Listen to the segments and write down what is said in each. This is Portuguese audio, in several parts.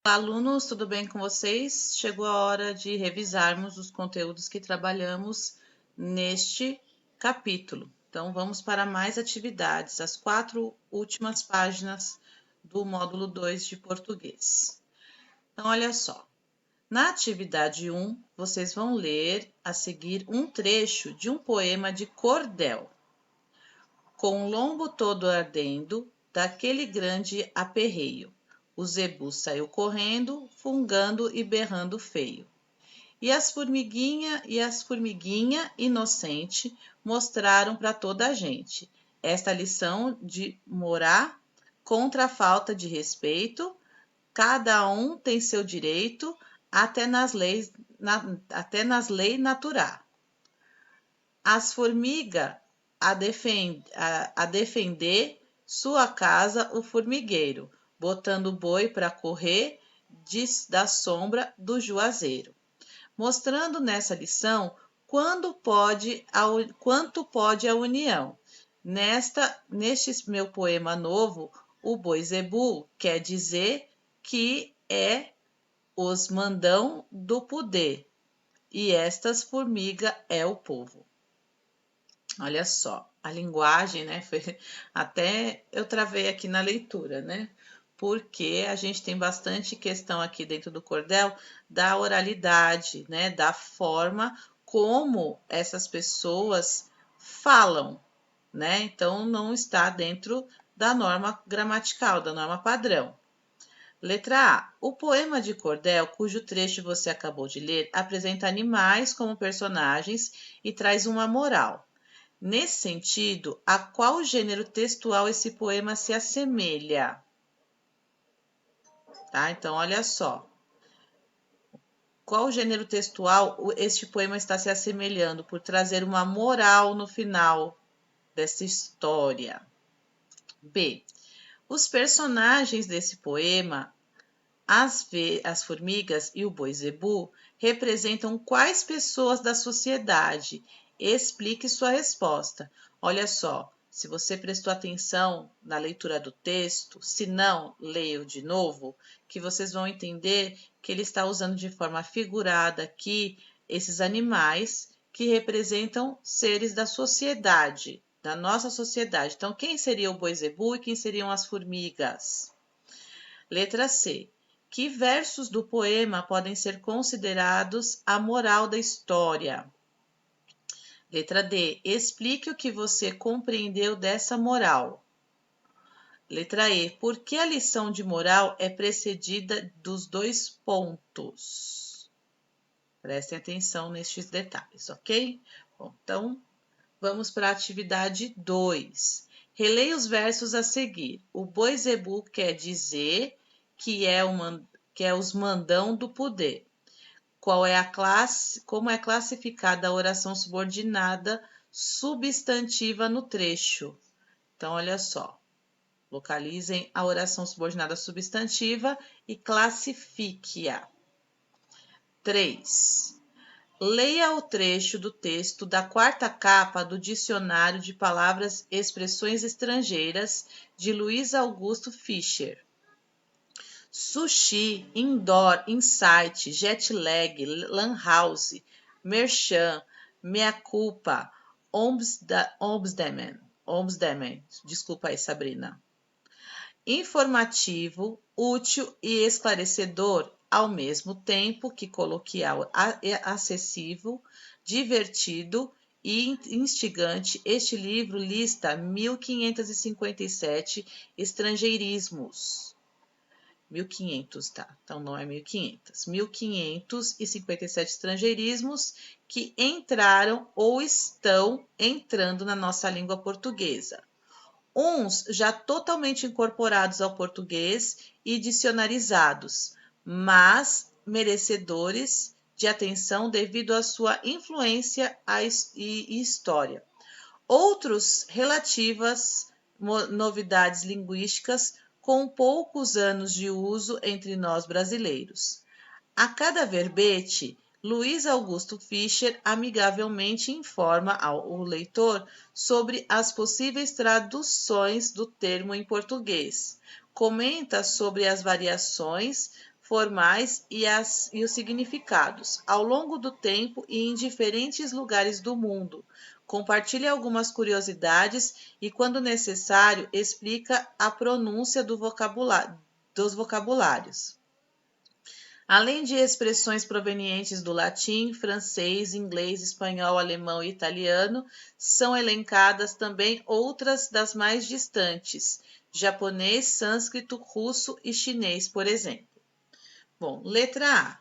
Olá, alunos, tudo bem com vocês? Chegou a hora de revisarmos os conteúdos que trabalhamos neste capítulo. Então, vamos para mais atividades, as 4 últimas páginas do módulo 2 de português. Então, olha só. Na atividade 1, vocês vão ler a seguir um trecho de um poema de cordel. Com o lombo todo ardendo, daquele grande aperreio, o zebu saiu correndo, fungando e berrando feio. E as formiguinha inocente mostraram para toda a gente esta lição de morar contra a falta de respeito. Cada um tem seu direito, até nas leis naturais. As formigas a defender sua casa o formigueiro, botando o boi para correr da sombra do juazeiro. Mostrando nessa lição quanto pode a união. Neste meu poema novo, o boi zebu quer dizer que é os mandão do poder, e estas formigas é o povo. Olha só, a linguagem, né? Até eu travei aqui na leitura, né? Porque a gente tem bastante questão aqui dentro do cordel da oralidade, né? Da forma como essas pessoas falam, né? Então, não está dentro da norma gramatical, da norma padrão. Letra A. O poema de cordel, cujo trecho você acabou de ler, apresenta animais como personagens e traz uma moral. Nesse sentido, a qual gênero textual esse poema se assemelha? Tá? Então, olha só. Qual gênero textual este poema está se assemelhando por trazer uma moral no final dessa história? B. Os personagens desse poema, as formigas e o boi zebu, representam quais pessoas da sociedade? Explique sua resposta. Olha só, se você prestou atenção na leitura do texto, se não, leia de novo, que vocês vão entender que ele está usando de forma figurada aqui esses animais que representam seres da sociedade, da nossa sociedade. Então, quem seria o boi zebu e quem seriam as formigas? Letra C. Que versos do poema podem ser considerados a moral da história? Letra D. Explique o que você compreendeu dessa moral. Letra E. Por que a lição de moral é precedida dos 2 pontos? Prestem atenção nestes detalhes, ok? Bom, então, vamos para a atividade 2. Releia os versos a seguir. O boi zebu quer dizer que é os mandão do poder. Como é classificada a oração subordinada substantiva no trecho? Então, olha só. Localizem a oração subordinada substantiva e classifique-a. 3. Leia o trecho do texto da 4ª capa do Dicionário de Palavras e Expressões Estrangeiras de Luiz Augusto Fischer. Sushi, indoor, insight, jet lag, lan house, merchan, mea culpa, ombudsman. Desculpa aí, Sabrina. Informativo, útil e esclarecedor, ao mesmo tempo que coloquial, acessível, divertido e instigante. Este livro lista 1557 estrangeirismos. 1500, tá? Então, não é 1500. 1557 estrangeirismos que entraram ou estão entrando na nossa língua portuguesa. Uns já totalmente incorporados ao português e dicionarizados, mas merecedores de atenção devido à sua influência e história. Outros relativas novidades linguísticas com poucos anos de uso entre nós brasileiros. A cada verbete, Luiz Augusto Fischer amigavelmente informa o leitor sobre as possíveis traduções do termo em português, comenta sobre as variações, formais e os significados, ao longo do tempo e em diferentes lugares do mundo. Compartilha algumas curiosidades e, quando necessário, explica a pronúncia dos vocabulários. Além de expressões provenientes do latim, francês, inglês, espanhol, alemão e italiano, são elencadas também outras das mais distantes, japonês, sânscrito, russo e chinês, por exemplo. Bom, letra A.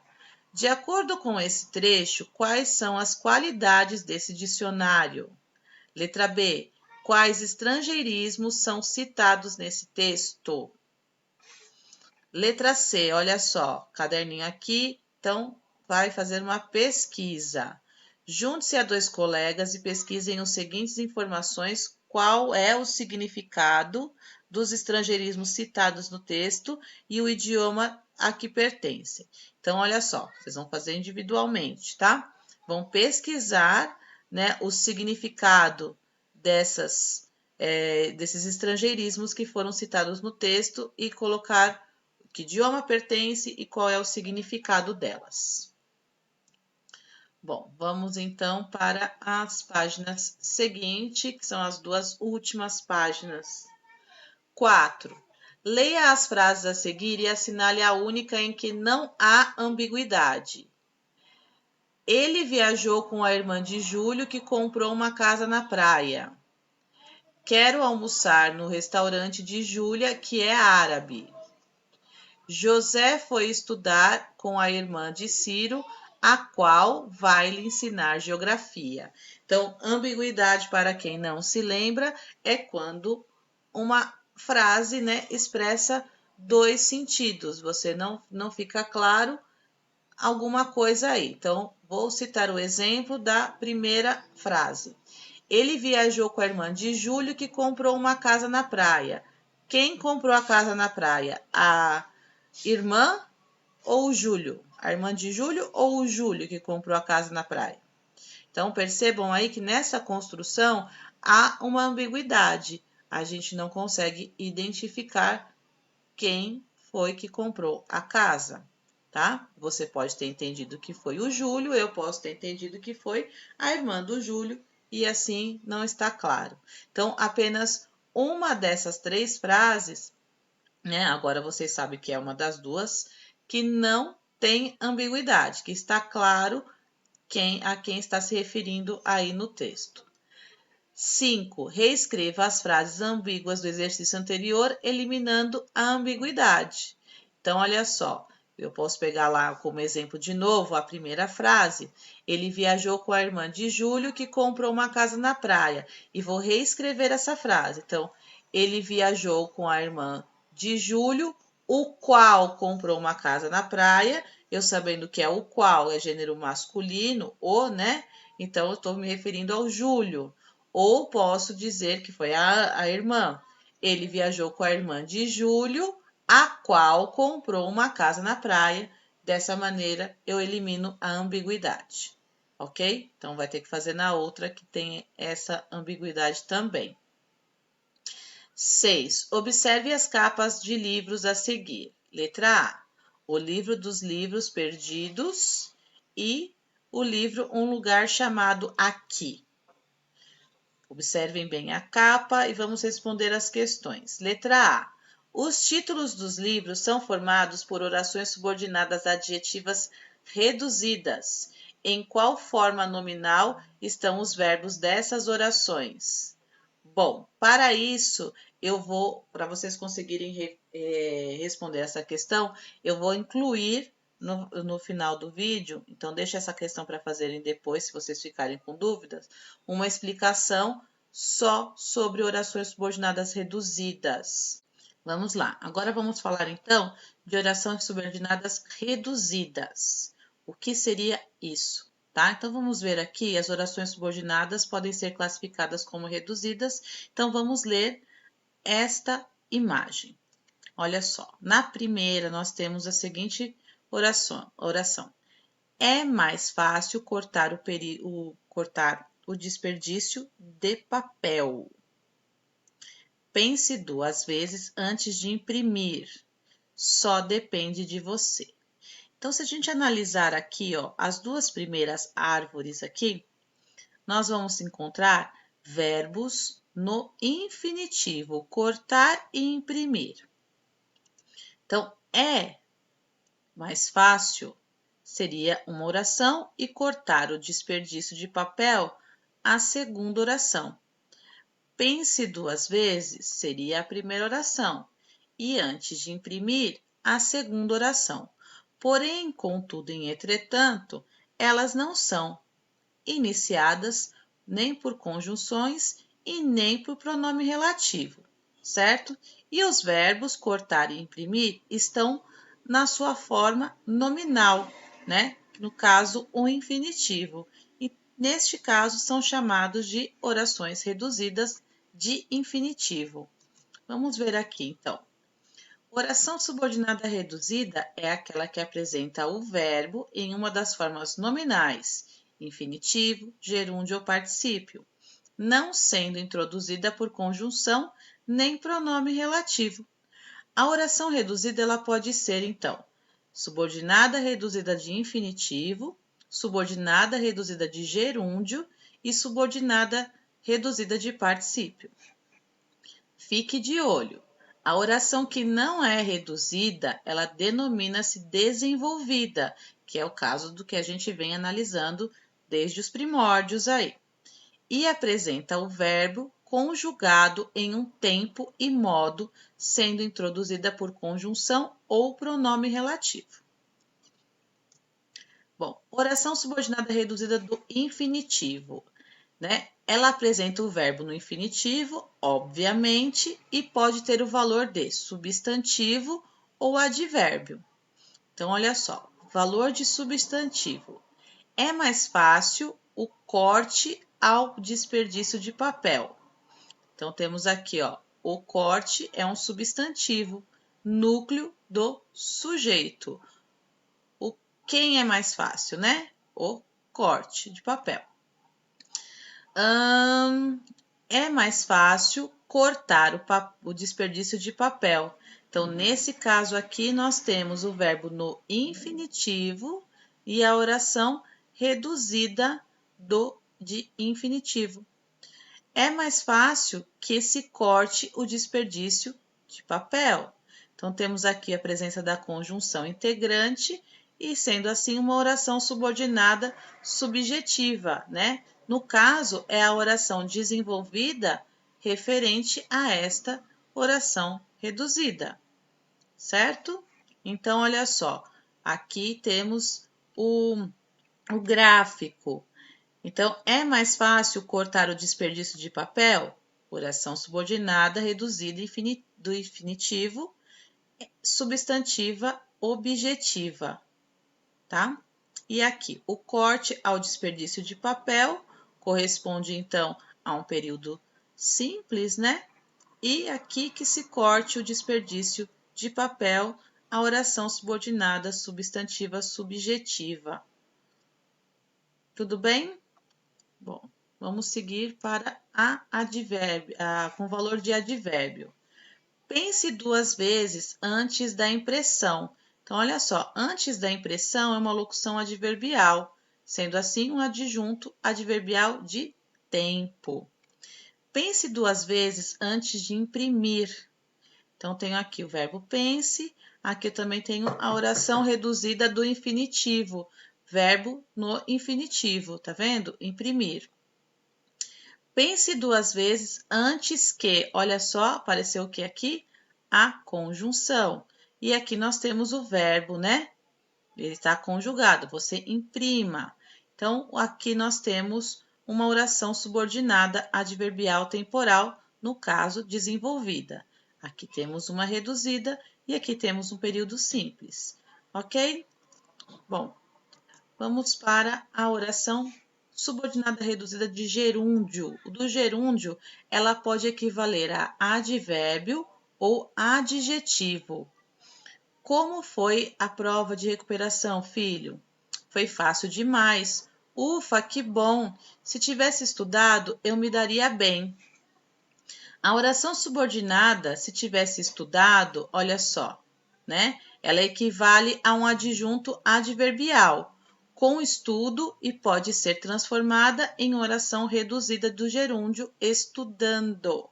De acordo com esse trecho, quais são as qualidades desse dicionário? Letra B. Quais estrangeirismos são citados nesse texto? Letra C, olha só, caderninho aqui, então vai fazer uma pesquisa. Junte-se a 2 colegas e pesquisem as seguintes informações: qual é o significado dos estrangeirismos citados no texto e o idioma a que pertencem. Então, olha só, vocês vão fazer individualmente, tá? Vão pesquisar, né, o significado desses estrangeirismos que foram citados no texto e colocar que idioma pertence e qual é o significado delas. Bom, vamos então para as páginas seguintes, que são as 2 últimas páginas. 4. Leia as frases a seguir e assinale a única em que não há ambiguidade. Ele viajou com a irmã de Júlio, que comprou uma casa na praia. Quero almoçar no restaurante de Júlia, que é árabe. José foi estudar com a irmã de Ciro, a qual vai lhe ensinar geografia. Então, ambiguidade, para quem não se lembra, é quando uma frase, né, expressa 2 sentidos. Você não fica claro alguma coisa aí. Então, vou citar o exemplo da primeira frase. Ele viajou com a irmã de Júlio, que comprou uma casa na praia. Quem comprou a casa na praia? A irmã ou o Júlio? A irmã de Júlio ou o Júlio que comprou a casa na praia? Então, percebam aí que nessa construção há uma ambiguidade. A gente não consegue identificar quem foi que comprou a casa, tá? Você pode ter entendido que foi o Júlio, eu posso ter entendido que foi a irmã do Júlio, e assim não está claro. Então, apenas uma dessas 3 frases, né? Agora vocês sabem que é uma das 2 que não tem ambiguidade, que está claro a quem está se referindo aí no texto. 5. Reescreva as frases ambíguas do exercício anterior, eliminando a ambiguidade. Então, olha só, eu posso pegar lá como exemplo de novo a primeira frase. Ele viajou com a irmã de Júlio, que comprou uma casa na praia. E vou reescrever essa frase. Então, ele viajou com a irmã de Júlio, o qual comprou uma casa na praia. Eu sabendo que é o qual, é gênero masculino, o, né? Então, eu estou me referindo ao Júlio. Ou posso dizer que foi a irmã. Ele viajou com a irmã de Júlio, a qual comprou uma casa na praia. Dessa maneira, eu elimino a ambiguidade. Ok? Então, vai ter que fazer na outra que tem essa ambiguidade também. 6. Observe as capas de livros a seguir. Letra A. O livro dos livros perdidos e o livro Um Lugar Chamado Aqui. Observem bem a capa e vamos responder as questões. Letra A. Os títulos dos livros são formados por orações subordinadas adjetivas reduzidas. Em qual forma nominal estão os verbos dessas orações? Bom, para isso, para vocês conseguirem responder essa questão, eu vou incluir no final do vídeo, então deixa essa questão para fazerem depois, se vocês ficarem com dúvidas, uma explicação só sobre orações subordinadas reduzidas. Vamos lá, agora vamos falar então de orações subordinadas reduzidas. O que seria isso? Tá? Então, vamos ver aqui, as orações subordinadas podem ser classificadas como reduzidas. Então, vamos ler esta imagem. Olha só, na primeira nós temos a seguinte oração. É mais fácil cortar o desperdício de papel. Pense 2 vezes antes de imprimir. só depende de você. Então, se a gente analisar aqui, ó, as duas primeiras árvores aqui, nós vamos encontrar verbos no infinitivo, cortar e imprimir. Então, é mais fácil seria uma oração e cortar o desperdício de papel, a segunda oração. Pense duas vezes seria a primeira oração e antes de imprimir, a segunda oração. Porém, contudo e entretanto, elas não são iniciadas nem por conjunções e nem por pronome relativo, certo? E os verbos cortar e imprimir estão na sua forma nominal, né? No caso, o infinitivo. E neste caso, são chamados de orações reduzidas de infinitivo. Vamos ver aqui, então. Oração subordinada reduzida é aquela que apresenta o verbo em uma das formas nominais, infinitivo, gerúndio ou particípio, não sendo introduzida por conjunção nem pronome relativo. A oração reduzida ela pode ser, então, subordinada reduzida de infinitivo, subordinada reduzida de gerúndio e subordinada reduzida de particípio. Fique de olho. A oração que não é reduzida, ela denomina-se desenvolvida, que é o caso do que a gente vem analisando desde os primórdios aí. E apresenta o verbo conjugado em um tempo e modo, sendo introduzida por conjunção ou pronome relativo. Bom, oração subordinada reduzida do infinitivo, né? Ela apresenta o verbo no infinitivo, obviamente, e pode ter o valor de substantivo ou advérbio. Então, olha só, valor de substantivo. É mais fácil o corte ao desperdício de papel. Então, temos aqui, ó, o corte é um substantivo, núcleo do sujeito. Quem é mais fácil, né? O corte de papel. É mais fácil cortar o desperdício de papel. Então, nesse caso aqui, nós temos o verbo no infinitivo e a oração reduzida de infinitivo. É mais fácil que se corte o desperdício de papel. Então, temos aqui a presença da conjunção integrante e, sendo assim, uma oração subordinada subjetiva, né? No caso, é a oração desenvolvida referente a esta oração reduzida, certo? Então, olha só, aqui temos o gráfico. Então, é mais fácil cortar o desperdício de papel? Oração subordinada reduzida do infinitivo, substantiva objetiva, tá? E aqui, o corte ao desperdício de papel corresponde, então, a um período simples, né? E aqui que se corte o desperdício de papel, a oração subordinada substantiva subjetiva. Tudo bem? Bom, vamos seguir para com valor de advérbio. Pense duas vezes antes da impressão. Então, olha só, antes da impressão é uma locução adverbial, sendo assim um adjunto adverbial de tempo. Pense duas vezes antes de imprimir. Então, tenho aqui o verbo pense, aqui eu também tenho a oração reduzida do infinitivo, verbo no infinitivo, tá vendo? Imprimir. Pense duas vezes antes que, olha só, apareceu o que aqui? A conjunção. E aqui nós temos o verbo, né? Ele está conjugado, você imprima. Então, aqui nós temos uma oração subordinada adverbial temporal, no caso, desenvolvida. Aqui temos uma reduzida e aqui temos um período simples, ok? Bom, vamos para a oração subordinada reduzida de gerúndio. O do gerúndio, ela pode equivaler a advérbio ou adjetivo. Como foi a prova de recuperação, filho? Foi fácil demais. Ufa, que bom! Se tivesse estudado, eu me daria bem. A oração subordinada, se tivesse estudado, olha só. né? Ela equivale a um adjunto adverbial, com estudo e pode ser transformada em oração reduzida do gerúndio estudando.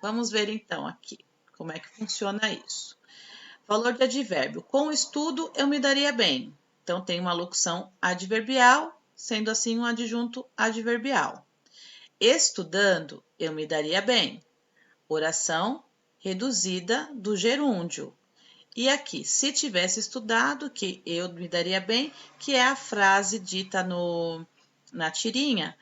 Vamos ver então aqui como é que funciona isso. Valor de advérbio. Com estudo, eu me daria bem. Então, tem uma locução adverbial, sendo assim um adjunto adverbial. Estudando, eu me daria bem. Oração reduzida do gerúndio. E aqui, se tivesse estudado, que eu me daria bem, que é a frase dita na tirinha,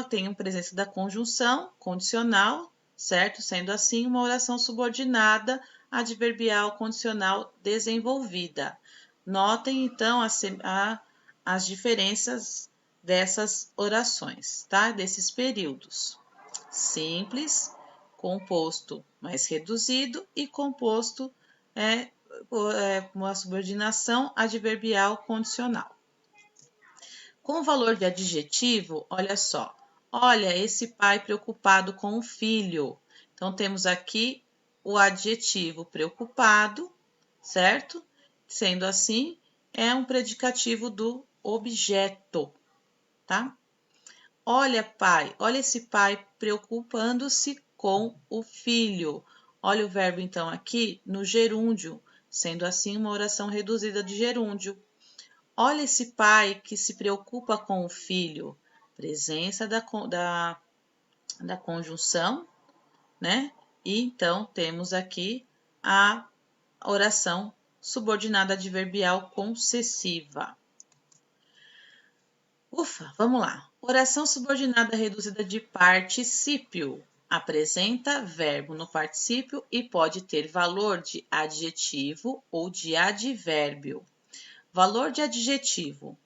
tem presença da conjunção condicional, certo? Sendo assim, uma oração subordinada adverbial condicional desenvolvida. Notem, então, as diferenças dessas orações, tá? Desses períodos. Simples, composto mais reduzido e composto uma subordinação adverbial condicional. Com o valor de adjetivo, olha só. Olha, esse pai preocupado com o filho. Então, temos aqui o adjetivo preocupado, certo? Sendo assim, é um predicativo do objeto, tá? Olha, pai, olha esse pai preocupando-se com o filho. Olha o verbo, então, aqui no gerúndio, sendo assim uma oração reduzida de gerúndio. Olha esse pai que se preocupa com o filho. Presença da conjunção, né? E então temos aqui a oração subordinada adverbial concessiva. Ufa, vamos lá. Oração subordinada reduzida de particípio. Apresenta verbo no particípio e pode ter valor de adjetivo ou de advérbio. Valor de adjetivo.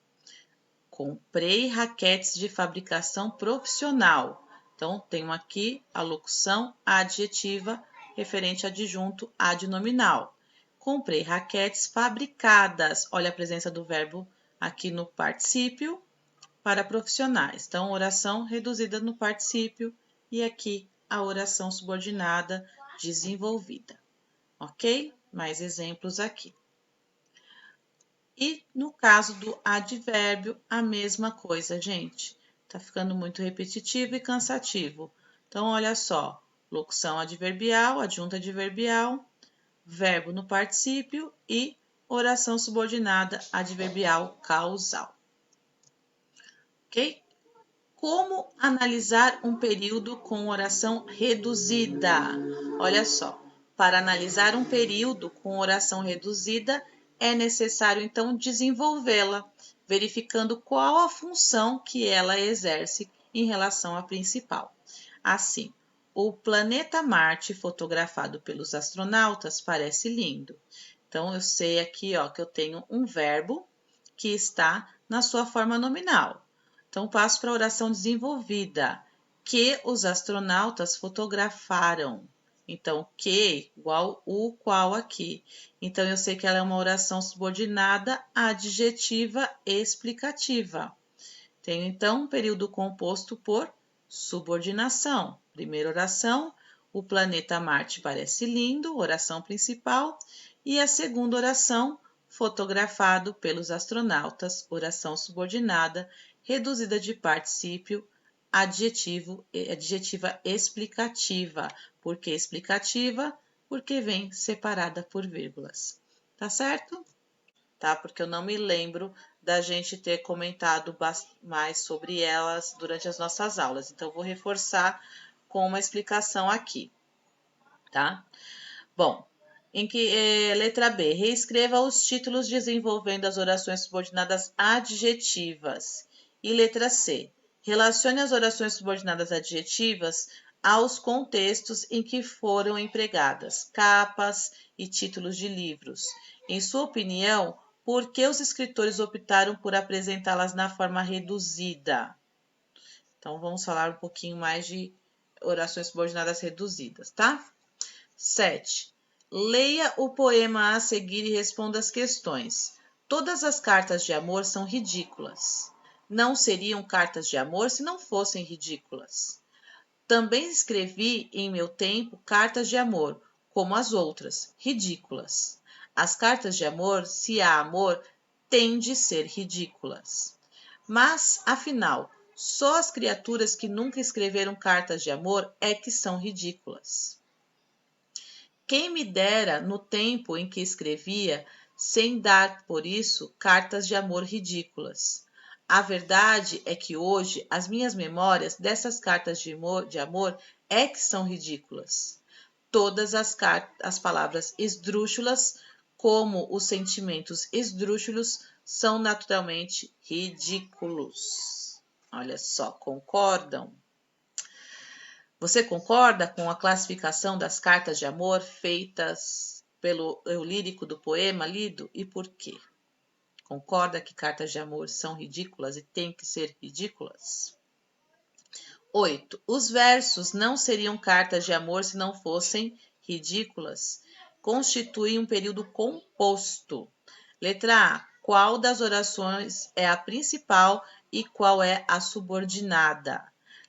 Comprei raquetes de fabricação profissional. Então, tenho aqui a locução adjetiva referente a adjunto adnominal. Comprei raquetes fabricadas. Olha a presença do verbo aqui no particípio para profissionais. Então, oração reduzida no particípio e aqui a oração subordinada desenvolvida. Ok? Mais exemplos aqui. E no caso do advérbio, a mesma coisa, gente. Tá ficando muito repetitivo e cansativo. Então, olha só: locução adverbial, adjunto adverbial, verbo no particípio e oração subordinada adverbial causal. Ok? Como analisar um período com oração reduzida? Olha só, para analisar um período com oração reduzida, é necessário então desenvolvê-la, verificando qual a função que ela exerce em relação à principal. Assim, o planeta Marte fotografado pelos astronautas parece lindo. Então, eu sei aqui ó, que eu tenho um verbo que está na sua forma nominal. Então, passo para a oração desenvolvida, que os astronautas fotografaram. Então, que igual o qual aqui. Então, eu sei que ela é uma oração subordinada adjetiva explicativa. Tenho, então, um período composto por subordinação. Primeira oração, o planeta Marte parece lindo, oração principal. E a segunda oração, fotografado pelos astronautas, oração subordinada, reduzida de particípio adjetiva explicativa. Por que explicativa? Porque vem separada por vírgulas. Tá certo? Tá? Porque eu não me lembro da gente ter comentado mais sobre elas durante as nossas aulas. Então, vou reforçar com uma explicação aqui, tá? Bom, letra B, reescreva os títulos desenvolvendo as orações subordinadas adjetivas. E letra C, relacione as orações subordinadas adjetivas aos contextos em que foram empregadas, capas e títulos de livros. Em sua opinião, por que os escritores optaram por apresentá-las na forma reduzida? Então, vamos falar um pouquinho mais de orações subordinadas reduzidas, tá? 7. Leia o poema a seguir e responda as questões. Todas as cartas de amor são ridículas. Não seriam cartas de amor se não fossem ridículas. Também escrevi em meu tempo cartas de amor, como as outras, ridículas. As cartas de amor, se há amor, têm de ser ridículas. Mas, afinal, só as criaturas que nunca escreveram cartas de amor é que são ridículas. Quem me dera no tempo em que escrevia, sem dar por isso cartas de amor ridículas. A verdade é que hoje as minhas memórias dessas cartas de amor é que são ridículas. Todas as palavras esdrúxulas, como os sentimentos esdrúxulos, são naturalmente ridículos. Olha só, concordam? Você concorda com a classificação das cartas de amor feitas pelo eu lírico do poema lido e por quê? Concorda que cartas de amor são ridículas e têm que ser ridículas? 8. Os versos não seriam cartas de amor se não fossem ridículas. Constituem um período composto. Letra A. Qual das orações é a principal e qual é a subordinada?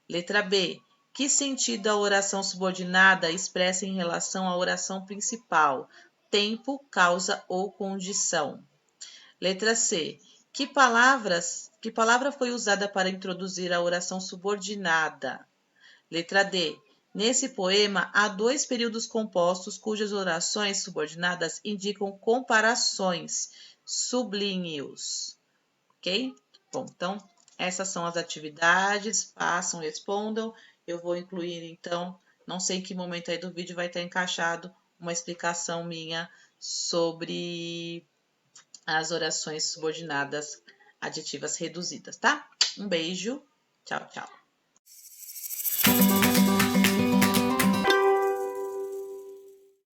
Letra B. Que sentido a oração subordinada expressa em relação à oração principal? Tempo, causa ou condição? Letra C. Que palavra foi usada para introduzir a oração subordinada? Letra D. Nesse poema, há 2 períodos compostos cujas orações subordinadas indicam comparações. Sublinhe-os. Ok? Bom, então, essas são as atividades. Façam, respondam. Eu vou incluir, então, não sei em que momento aí do vídeo vai estar encaixado uma explicação minha sobre as orações subordinadas adjetivas reduzidas, tá? Um beijo. Tchau, tchau.